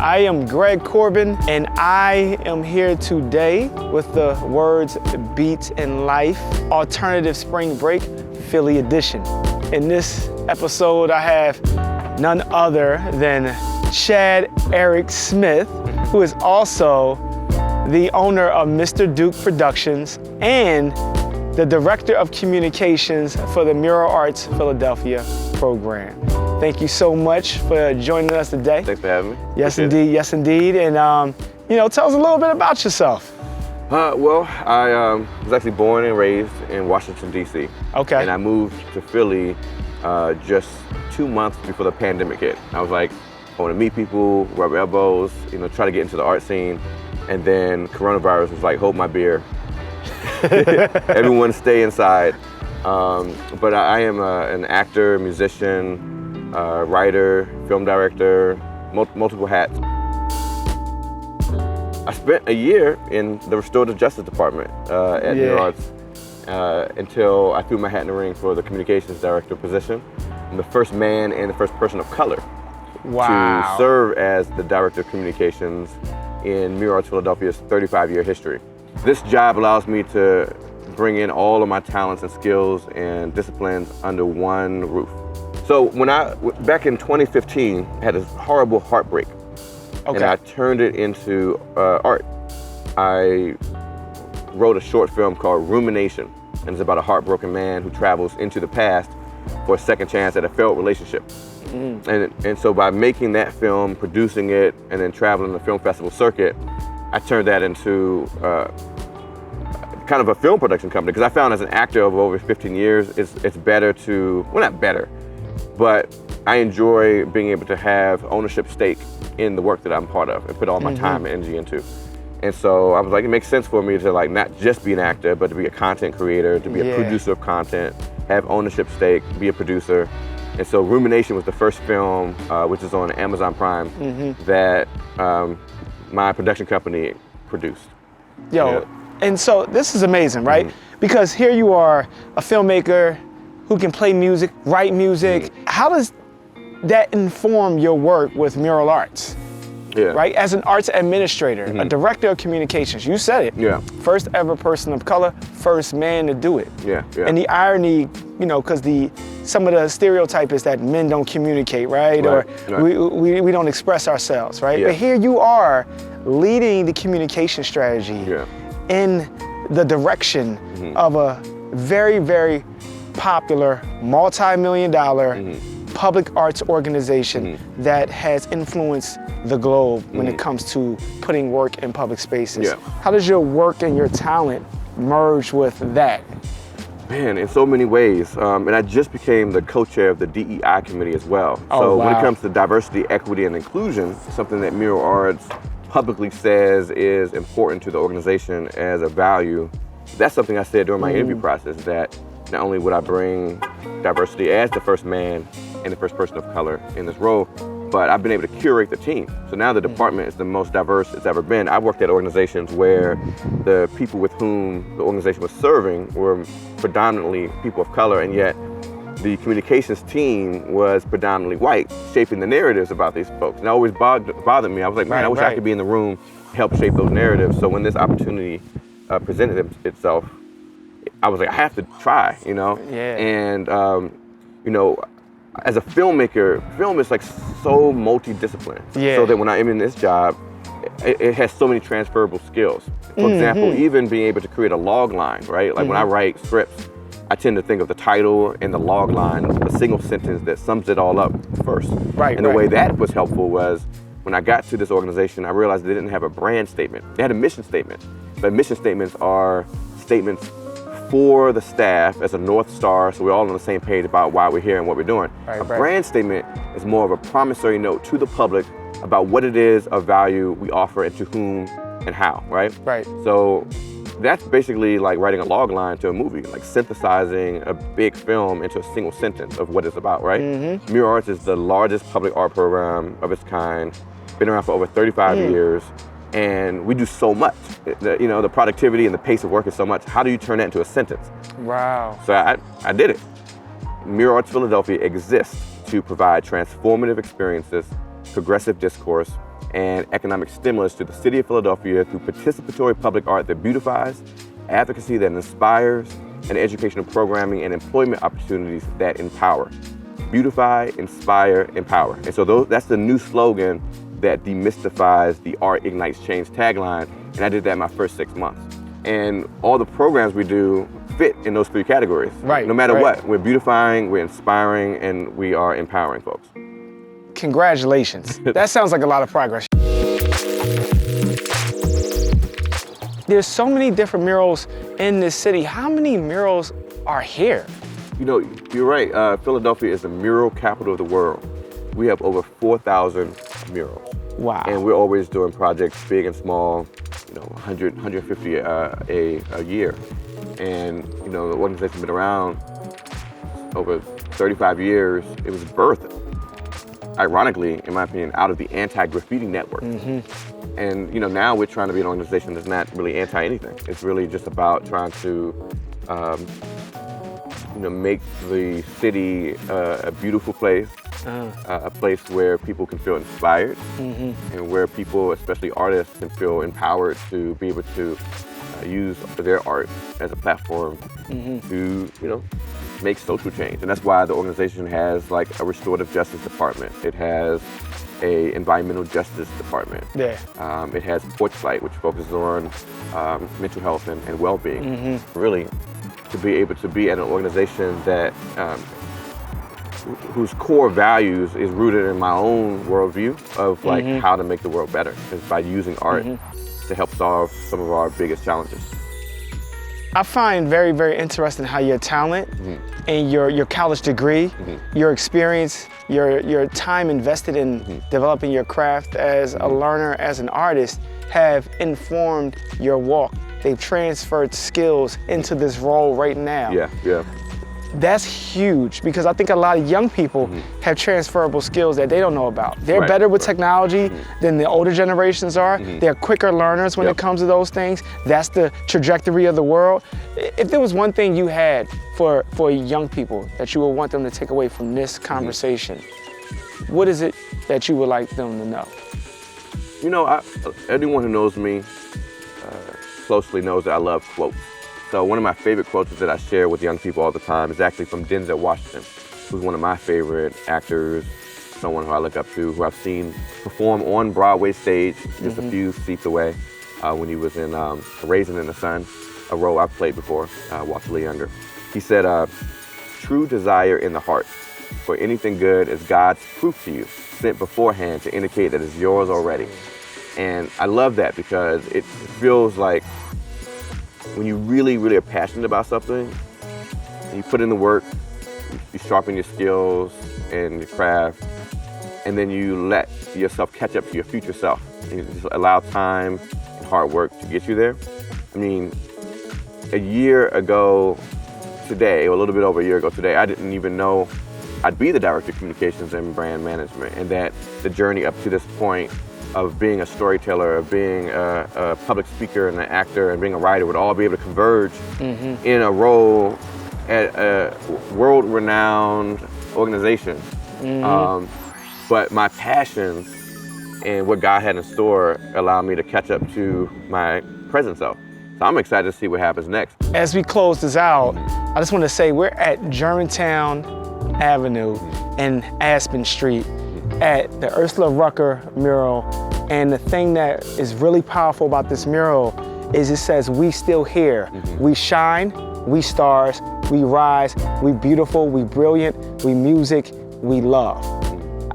I am Greg Corbin, and I am here today with the Words, Beats, and Life Alternative Spring Break Philly edition. In this episode, I have none other than Chad Eric Smith, who is also the owner of Mr. Duke Productions and the Director of Communications for the Mural Arts Philadelphia program. Thank you so much for joining us today. Thanks for having me. Yes, indeed. Yes, indeed. And, tell us a little bit about yourself. Well, I was actually born and raised in Washington, D.C. Okay. And I moved to Philly just 2 months before the pandemic hit. I was like, I want to meet people, rub elbows, try to get into the art scene. And then coronavirus was like, hold my beer. Everyone stay inside. But I am an actor, musician, writer, film director, multiple hats. I spent a year in the Restorative Justice Department at Mural Arts until I threw my hat in the ring for the communications director position. I'm the first man and the first person of color to serve as the director of communications in Mural Arts Philadelphia's 35-year history. This job allows me to bring in all of my talents and skills and disciplines under one roof. So back in 2015, I had a horrible heartbreak. Okay. And I turned it into art. I wrote a short film called Rumination, and it's about a heartbroken man who travels into the past for a second chance at a failed relationship. And so by making that film, producing it, and then traveling the film festival circuit, I turned that into kind of a film production company, because I found as an actor of over 15 years, it's better to, well, not better, but I enjoy being able to have ownership stake in the work that I'm part of and put all my time and energy into. And so I was like, it makes sense for me to like not just be an actor, but to be a content creator, to be a producer of content, have ownership stake, be a producer. And so Rumination was the first film, which is on Amazon Prime, that my production company produced. And so this is amazing, right? Because here you are, a filmmaker who can play music, write music. How does that inform your work with Mural Arts? Right? As an arts administrator, a director of communications, you said it. First ever person of color, first man to do it. And the irony, because some of the stereotype is that men don't communicate, right? Or we don't express ourselves, right? But here you are leading the communication strategy in the direction of a very, very popular, multi-million-dollar public arts organization that has influenced the globe when it comes to putting work in public spaces. How does your work and your talent merge with that? Man, in so many ways. And I just became the co-chair of the DEI committee as well. When it comes to diversity, equity, and inclusion, something that Mural Arts publicly says is important to the organization as a value, that's something I said during my interview process, that not only would I bring diversity as the first man and the first person of color in this role, but I've been able to curate the team. So now the department is the most diverse it's ever been. I've worked at organizations where the people with whom the organization was serving were predominantly people of color, and yet the communications team was predominantly white, shaping the narratives about these folks. And it always bothered me. I was like, man, I wish I could be in the room, help shape those narratives. So when this opportunity presented itself, I was like, I have to try, And, as a filmmaker, film is like so multidisciplinary. So that when I am in this job, it has so many transferable skills. For example, even being able to create a log line, right? Like when I write scripts, I tend to think of the title and the log line, a single sentence that sums it all up first. And the way that was helpful was when I got to this organization, I realized they didn't have a brand statement. They had a mission statement, but mission statements are statements for the staff as a North Star, so we're all on the same page about why we're here and what we're doing. A brand statement is more of a promissory note to the public about what it is of value we offer and to whom and how, right? So that's basically like writing a log line to a movie, like synthesizing a big film into a single sentence of what it's about, right? Mural Arts is the largest public art program of its kind, been around for over 35 years. And we do so much. The productivity and the pace of work is so much. How do you turn that into a sentence? So I did it. Mural Arts Philadelphia exists to provide transformative experiences, progressive discourse, and economic stimulus to the city of Philadelphia through participatory public art that beautifies, advocacy that inspires, and educational programming and employment opportunities that empower. Beautify, inspire, empower. And so that's the new slogan that demystifies the Art Ignites Change tagline, and I did that in my first 6 months. And all the programs we do fit in those 3 categories. Right. No matter what, we're beautifying, we're inspiring, and we are empowering folks. Congratulations. That sounds like a lot of progress. There's so many different murals in this city. How many murals are here? You know, you're right. Philadelphia is the mural capital of the world. We have over 4,000 murals. Wow. And we're always doing projects big and small, 100, 150 a year. And, the organization's been around over 35 years. It was birthed, ironically, in my opinion, out of the anti-graffiti network. And, now we're trying to be an organization that's not really anti-anything. It's really just about trying to, make the city a beautiful place, a place where people can feel inspired, and where people, especially artists, can feel empowered to be able to use their art as a platform to, make social change. And that's why the organization has like a restorative justice department. It has a environmental justice department. Yeah. It has Porch Light, which focuses on mental health and well-being. Really, to be able to be at an organization that whose core values is rooted in my own worldview of like how to make the world better is by using art to help solve some of our biggest challenges. I find very, very interesting how your talent and your college degree, your experience, your time invested in developing your craft as a learner, as an artist, have informed your walk. They've transferred skills into this role right now. Yeah. That's huge because I think a lot of young people have transferable skills that they don't know about. They're better with technology than the older generations are. They're quicker learners when it comes to those things. That's the trajectory of the world. If there was one thing you had for young people that you would want them to take away from this conversation, what is it that you would like them to know? Anyone who knows me closely knows that I love quotes. So one of my favorite quotes that I share with young people all the time is actually from Denzel Washington, who's one of my favorite actors, someone who I look up to, who I've seen perform on Broadway stage just a few seats away when he was in Raisin in the Sun, a role I've played before, Walter Lee Younger. He said, true desire in the heart for anything good is God's proof to you, sent beforehand to indicate that it's yours already. And I love that because it feels like when you really, really are passionate about something, and you put in the work, you sharpen your skills and your craft, and then you let yourself catch up to your future self. And you just allow time and hard work to get you there. I mean, a year ago today, or a little bit over a year ago today, I didn't even know I'd be the Director of Communications and Brand Management, and that the journey up to this point of being a storyteller, of being a public speaker and an actor and being a writer would all be able to converge in a role at a world-renowned organization. But my passion and what God had in store allowed me to catch up to my present self. So I'm excited to see what happens next. As we close this out, I just want to say we're at Germantown Avenue and Aspen Street at the Ursula Rucker mural. And the thing that is really powerful about this mural is it says, we still here. We shine, we stars, we rise, we beautiful, we brilliant, we music, we love.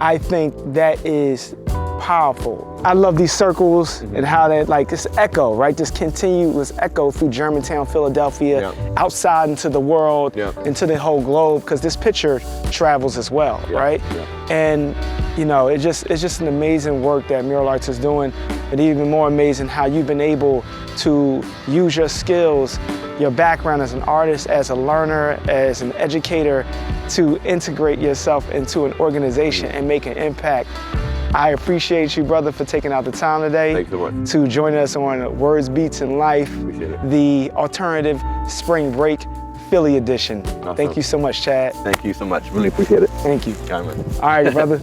I think that is powerful. I love these circles and how that this echo, right? This continuous echo through Germantown, Philadelphia, outside into the world, into the whole globe, because this picture travels as well, right? And it's just an amazing work that Mural Arts is doing, and even more amazing how you've been able to use your skills, your background as an artist, as a learner, as an educator, to integrate yourself into an organization and make an impact. I appreciate you, brother, for taking out the time today to join us on Words, Beats, and Life, the alternative spring break Philly edition. Awesome. Thank you so much, Chad. Thank you so much. Really appreciate it. Thank you. All right, brother.